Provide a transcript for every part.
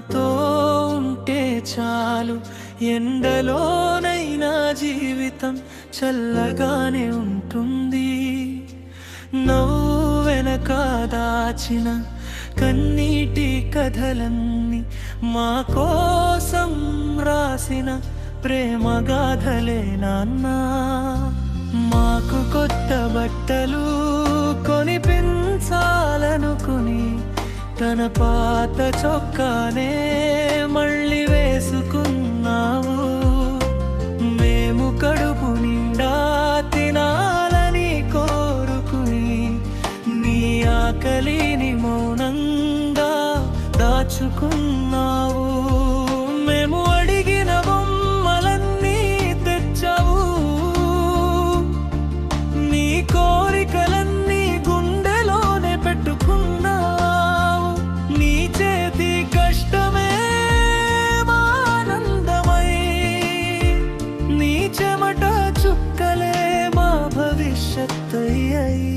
నాతో ఉంటే చాలు, ఎండలోనైనా జీవితం చల్లగానే ఉంటుంది. నవ్వు వెనక దాచిన కన్నీటి కథలన్నీ మా కోసం రాసిన ప్రేమ గాథలే నాన్న. మాకు కొత్త బట్టలు కొనిపించాలనుకుని తన పాత చొక్కానే మళ్ళీ వేసుకున్నావు. మేము కడుపు నిండా తినాలని కోరుకుని నీ ఆకలిని మౌనంగా దాచుకున్నావు. మేము అడిగిన బొమ్మలన్నీ తెచ్చావు, నీ కోరికలన్నీ గుండెలోనే పెట్టుకున్నావు. నీ చేతి కష్టమే మా ఆనందమై, నీ చెమట చుక్కలే మా భవిష్యత్తయ్యాయి.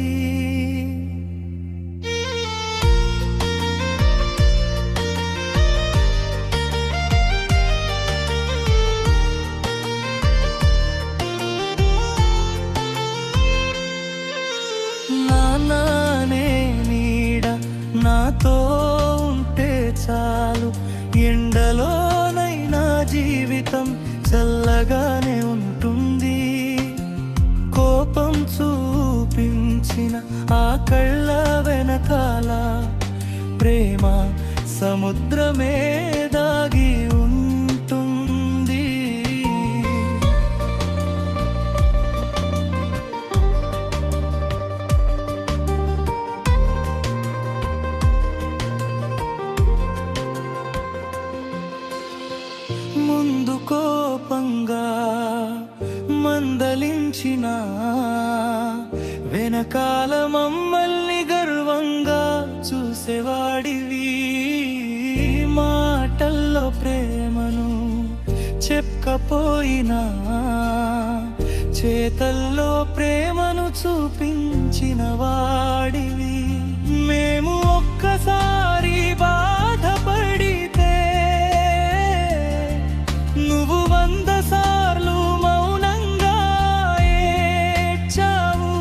నానే నీడ నాతో ఉంటే చాలు, ఎండలోనైనా జీవితం చల్లగానే ఉంటుంది. కోపం చూపించిన ఆ కళ్ళ వెనకాల ప్రేమ సముద్రమే దాగి ఉంటుంది. ముందు కోపంగా మందలించిన, వెనకాల మమ్మల్ని గర్వంగా చూసేవాడివి. మాటల్లో ప్రేమను చెప్పకపోయినా చేతల్లో ప్రేమను చూపించిన వాడివి. మేము ఒక్కసారి బాధపడితే నువ్వు 100 సార్లు మౌనంగా ఏడ్చావు.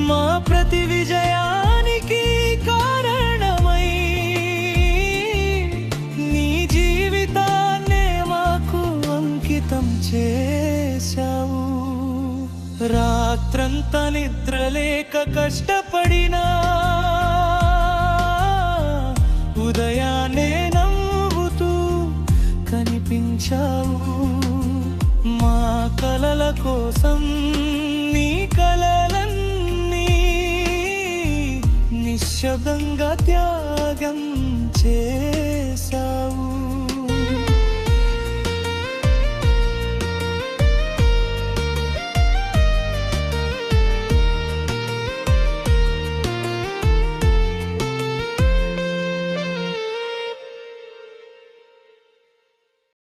మా ప్రతి విజయానికి కారణమై నీ జీవితాన్నే మాకు అంకితం చేశావు. రాత్రంతా నిద్రలేక కష్టపడినా ఉదయాన్నే నవ్వుతూ కనిపించావు. మా కలల కోసం నీ కలలన్నీ నిశ్శబ్దంగా త్యాగం చే